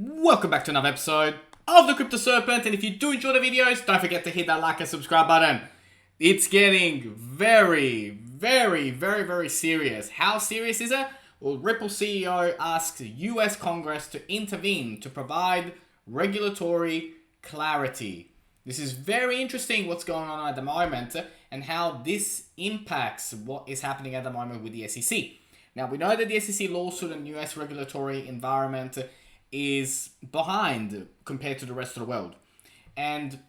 Welcome back to another episode of the Crypto Serpent, and if you do enjoy the videos, don't forget to hit that like and subscribe button. It's getting very serious. How serious is it? Well, Ripple CEO asks US Congress to intervene to provide regulatory clarity. This is very interesting what's going on at the moment and how this impacts what is happening at the moment with the SEC. Now, we know that the SEC lawsuit and US regulatory environment is behind compared to the rest of the world. And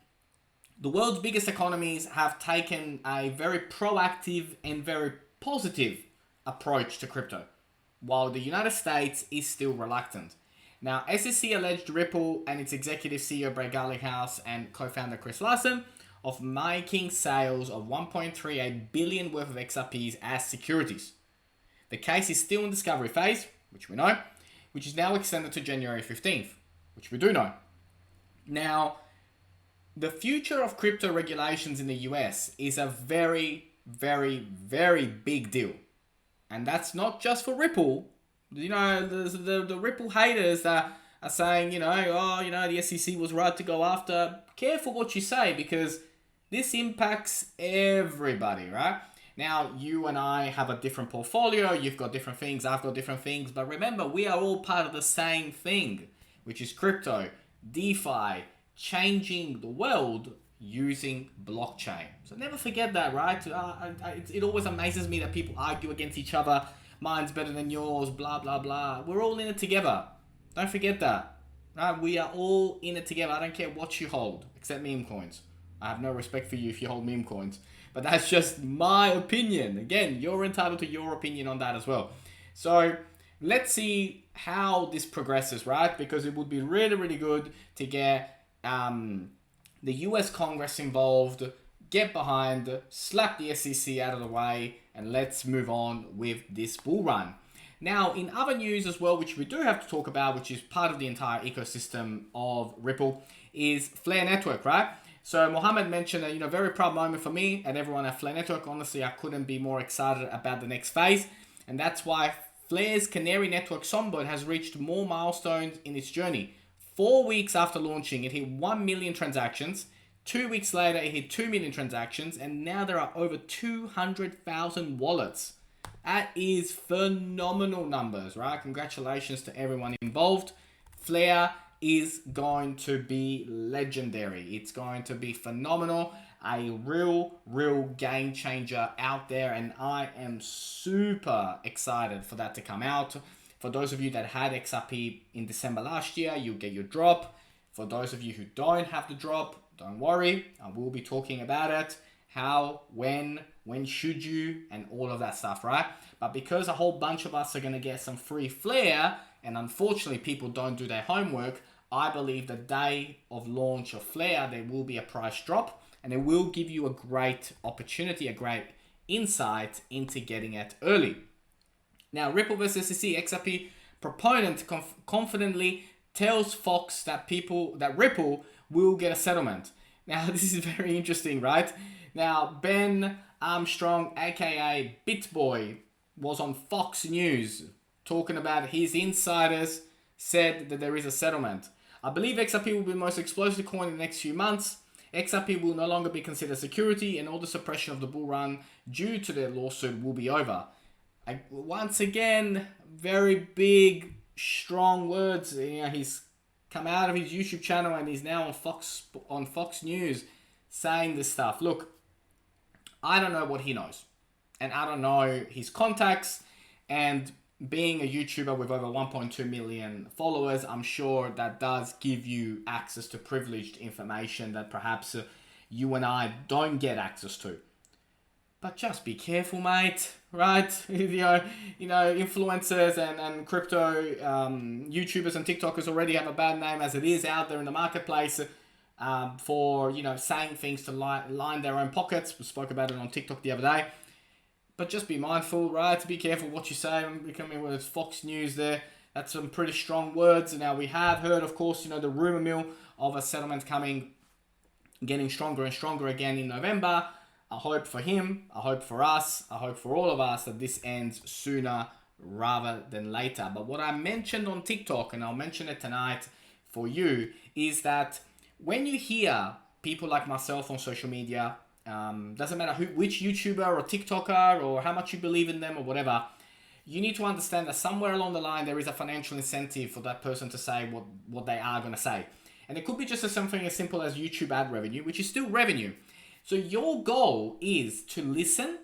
the world's biggest economies have taken a very proactive and very positive approach to crypto, while the United States is still reluctant. Now, SEC alleged Ripple and its executive CEO Brad Garlinghouse and co-founder Chris Larsen of making sales of 1.38 billion worth of XRPs as securities. The case is still in discovery phase, which we know, which is now extended to January 15th, which we do know. Now, the future of crypto regulations in the US is a very big deal. And that's not just for Ripple. You know, the Ripple haters that are saying, the SEC was right to go after. Careful what you say, because this impacts everybody, right? Now, you and I have a different portfolio. You've got different things. I've got different things. But remember, we are all part of the same thing, which is crypto, DeFi, changing the world using blockchain. So never forget that, right? It always amazes me that people argue against each other. Mine's better than yours, blah, blah, blah. We're all in it together. Don't forget that. Right? We are all in it together. I don't care what you hold, except meme coins. I have no respect for you if you hold meme coins. But that's just my opinion. Again, you're entitled to your opinion on that as well. So let's see how this progresses, right? Because it would be really good to get the US Congress involved, get behind, slap the SEC out of the way, and let's move on with this bull run. Now, in other news as well, which we do have to talk about, which is part of the entire ecosystem of Ripple, is Flare Network, right? So Mohammed mentioned a very proud moment for me and everyone at Flare Network. Honestly, I couldn't be more excited about the next phase. And that's why Flare's Canary Network Songbird has reached more milestones in its journey. 4 weeks after launching, it hit 1 million transactions. 2 weeks later, it hit 2 million transactions. And now there are over 200,000 wallets. That is phenomenal numbers, right? Congratulations to everyone involved. Flare is going to be legendary. It's going to be phenomenal. A real game changer out there. And I am super excited for that to come out. For those of you that had XRP in December last year, you'll get your drop. For those of you who don't have the drop, don't worry. I will be talking about it. How, when should you, and all of that stuff, right? But because a whole bunch of us are going to get some free Flare, and unfortunately people don't do their homework, I believe the day of launch of Flare, there will be a price drop, and it will give you a great opportunity, a great insight into getting it early. Now, Ripple versus SEC, XRP proponent confidently tells Fox that Ripple will get a settlement. Now, this is very interesting, right? Now, Ben Armstrong, aka BitBoy, was on Fox News talking about his insiders said that there is a settlement. I believe XRP will be the most explosive coin in the next few months. XRP will no longer be considered security, and all the suppression of the bull run due to their lawsuit will be over. Once again, very big, strong words. He's come out of his YouTube channel and he's now on Fox News saying this stuff. Look, I don't know what he knows, and I don't know his contacts, and being a YouTuber with over 1.2 million followers, I'm sure that does give you access to privileged information that perhaps you and I don't get access to. But just be careful, mate, right? Influencers and crypto YouTubers and TikTokers already have a bad name as it is out there in the marketplace for, saying things to line their own pockets. We spoke about it on TikTok the other day. But just be mindful, right? Be careful what you say. Becoming with Fox News there. That's some pretty strong words. Now, we have heard, of course, the rumor mill of a settlement coming, getting stronger and stronger again in November. I hope for him, I hope for us, I hope for all of us that this ends sooner rather than later. But what I mentioned on TikTok, and I'll mention it tonight for you, is that when you hear people like myself on social media, doesn't matter which YouTuber or TikToker or how much you believe in them or whatever, you need to understand that somewhere along the line there is a financial incentive for that person to say what they are going to say. And it could be just something as simple as YouTube ad revenue, which is still revenue. So your goal is to listen,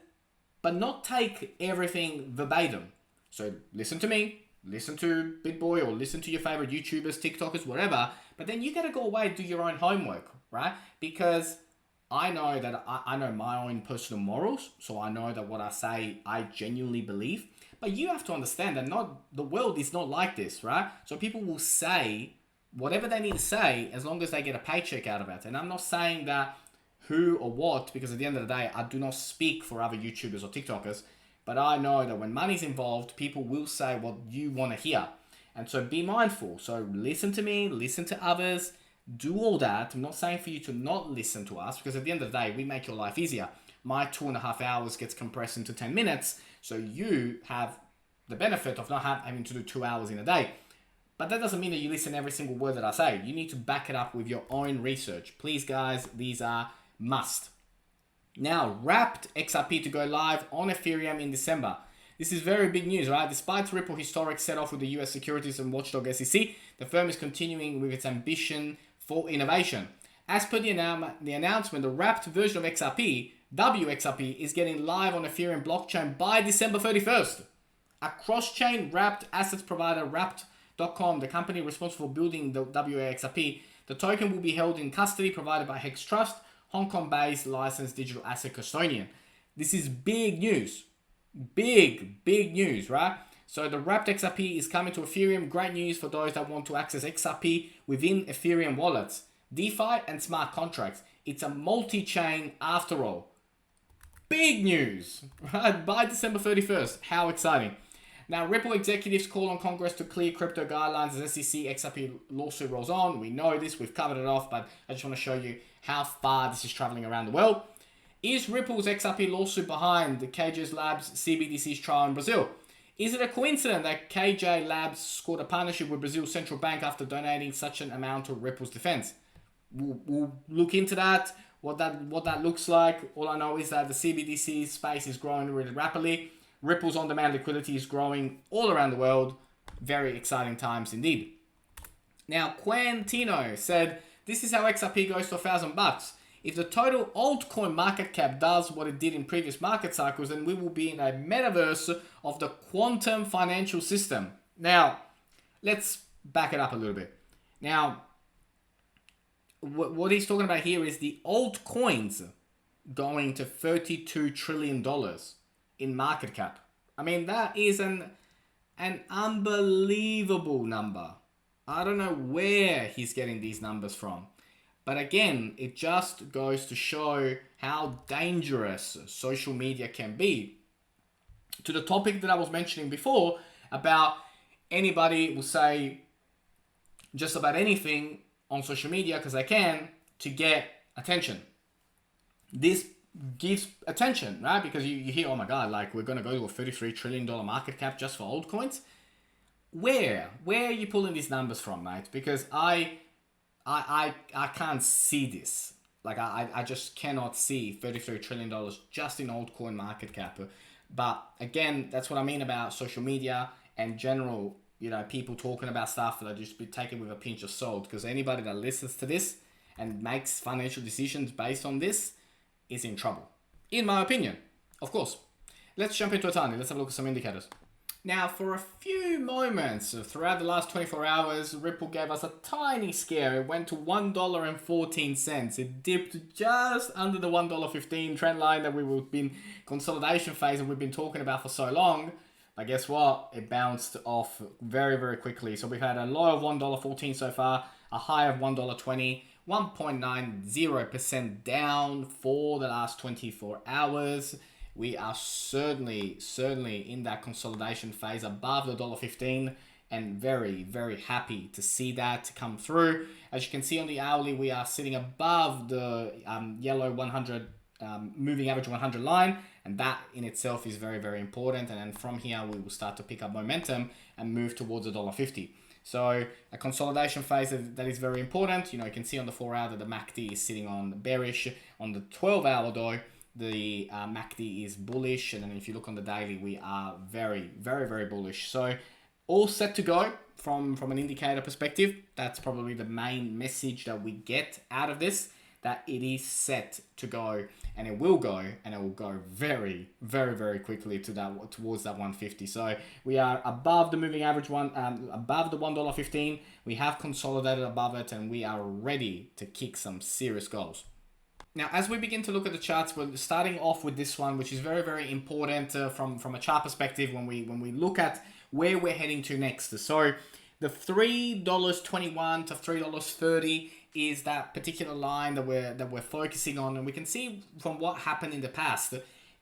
but not take everything verbatim. So listen to me, listen to Big Boy, or listen to your favorite YouTubers, TikTokers, whatever. But then you got to go away and do your own homework, right? Because I know that I know my own personal morals. So I know that what I say, I genuinely believe. But you have to understand that the world is not like this, right? So people will say whatever they need to say as long as they get a paycheck out of it. And I'm not saying that who or what, because at the end of the day, I do not speak for other YouTubers or TikTokers. But I know that when money's involved, people will say what you want to hear. And so be mindful. So listen to me, listen to others, do all that. I'm not saying for you to not listen to us, because at the end of the day, we make your life easier. My 2.5 hours gets compressed into 10 minutes. So you have the benefit of not having to do 2 hours in a day. But that doesn't mean that you listen to every single word that I say. You need to back it up with your own research. Please, guys, these are must. Now, Wrapped XRP to go live on Ethereum in December. This is very big news, right? Despite Ripple historic set-off with the US Securities and Watchdog SEC, the firm is continuing with its ambition for innovation. As per the announcement, the Wrapped version of XRP, WXRP, is getting live on Ethereum blockchain by December 31st. A cross-chain wrapped assets provider, Wrapped.com, the company responsible for building the WXRP, the token will be held in custody provided by Hex Trust, Hong Kong-based licensed digital asset custodian. This is big news. Big news, right? So the Wrapped XRP is coming to Ethereum. Great news for those that want to access XRP within Ethereum wallets, DeFi and smart contracts. It's a multi-chain after all. Big news, right? By December 31st. How exciting. Now, Ripple executives call on Congress to clear crypto guidelines as SEC XRP lawsuit rolls on. We know this, we've covered it off, but I just want to show you how far this is traveling around the world. Is Ripple's XRP lawsuit behind the KJ Labs CBDC's trial in Brazil? Is it a coincidence that KJ Labs scored a partnership with Brazil's central bank after donating such an amount to Ripple's defense? We'll look into that, what that looks like. All I know is that the CBDC space is growing really rapidly. Ripple's on-demand liquidity is growing all around the world. Very exciting times indeed. Now, Quantino said, this is how XRP goes to $1,000. If the total altcoin market cap does what it did in previous market cycles, then we will be in a metaverse of the quantum financial system. Now, let's back it up a little bit. Now, what he's talking about here is the altcoins going to $32 trillion in market cap. I mean, that is an unbelievable number. I don't know where he's getting these numbers from. But again, it just goes to show how dangerous social media can be. To the topic that I was mentioning before about anybody will say just about anything on social media because they can to get attention. This gives attention, right? Because you hear, oh my God, like we're going to go to a $33 trillion market cap just for altcoins. Where are you pulling these numbers from, mate? Because I can't see this. Like I just cannot see $33 trillion just in altcoin market cap. But again, that's what I mean about social media and general, people talking about stuff that just be taken with a pinch of salt. Because anybody that listens to this and makes financial decisions based on this is in trouble, in my opinion. Of course. Let's jump into a tiny. Let's have a look at some indicators. Now, for a few moments throughout the last 24 hours, Ripple gave us a tiny scare. It went to $1.14. It dipped just under the $1.15 trend line that we've been consolidation phase and we've been talking about for so long. But guess what? It bounced off very, very quickly. So we've had a low of $1.14 so far, a high of $1.20, 1.90% down for the last 24 hours. We are certainly in that consolidation phase above the $1.15 and very, very happy to see that come through. As you can see on the hourly, we are sitting above the yellow 100 moving average 100 line, and that in itself is very, very important. And then from here, we will start to pick up momentum and move towards $1.50. So a consolidation phase that is very important. You can see on the 4 hour that the MACD is sitting on bearish. On the 12 hour though, the MACD is bullish. And then if you look on the daily, we are very, very, very bullish. So all set to go from an indicator perspective. That's probably the main message that we get out of this, that it is set to go, and it will go, and it will go very, very, very quickly towards that 150. So we are above the moving average above the $1.15. We have consolidated above it, and we are ready to kick some serious goals. Now, as we begin to look at the charts, we're starting off with this one, which is very, very important from a chart perspective when we look at where we're heading to next. So the $3.21 to $3.30 is that particular line that we're focusing on, and we can see from what happened in the past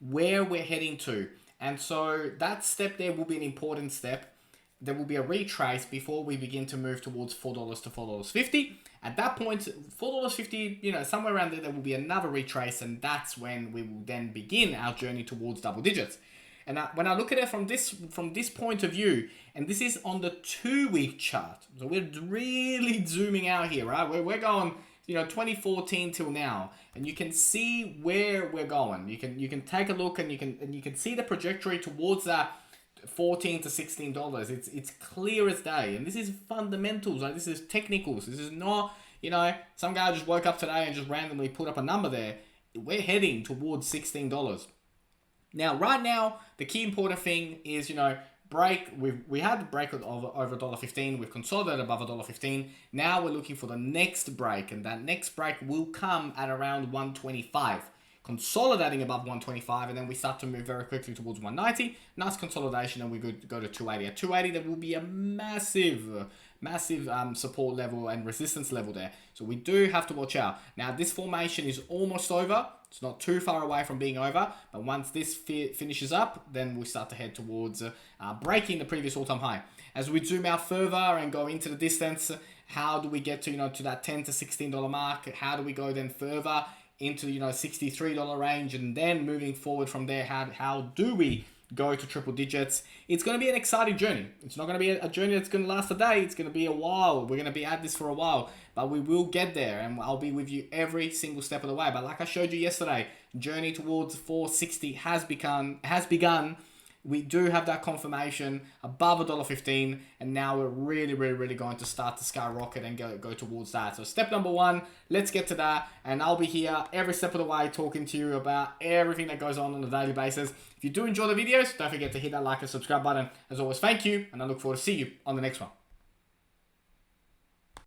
where we're heading to. And so that step there will be an important step. There will be a retrace before we begin to move towards $4 to $4.50. At that point, $4.50, somewhere around there will be another retrace, and that's when we will then begin our journey towards double digits. And when I look at it from this point of view, and this is on the 2-week chart, so we're really zooming out here, right? We're going, 2014 till now, and you can see where we're going. You can take a look, and you can see the trajectory towards that $14 to $16. It's clear as day, and this is fundamentals. Like, this is technicals. This is not, some guy just woke up today and just randomly put up a number there. We're heading towards $16. Now, right now, the key important thing is, break. We had the break over $1.15. We've consolidated above $1.15. Now we're looking for the next break, and that next break will come at around 125. Consolidating above 125, and then we start to move very quickly towards 190. Nice consolidation, and we go to 280. At 280, there will be a massive support level and resistance level there. So we do have to watch out. Now, this formation is almost over. It's not too far away from being over, but once this finishes up, then we start to head towards breaking the previous all-time high. As we zoom out further and go into the distance, how do we get to to that $10 to $16 mark? How do we go then further into $63 range, and then moving forward from there? How do we go to triple digits? It's going to be an exciting journey. It's not going to be a journey that's going to last a day. It's going to be a while. We're going to be at this for a while, but we will get there, and I'll be with you every single step of the way. But like I showed you yesterday, journey towards 460 has begun. We do have that confirmation above $1.15, and now we're really, really, really going to start to skyrocket and go towards that. So step number 1, let's get to that, and I'll be here every step of the way talking to you about everything that goes on a daily basis. If you do enjoy the videos, don't forget to hit that like and subscribe button. As always, thank you, and I look forward to see you on the next one.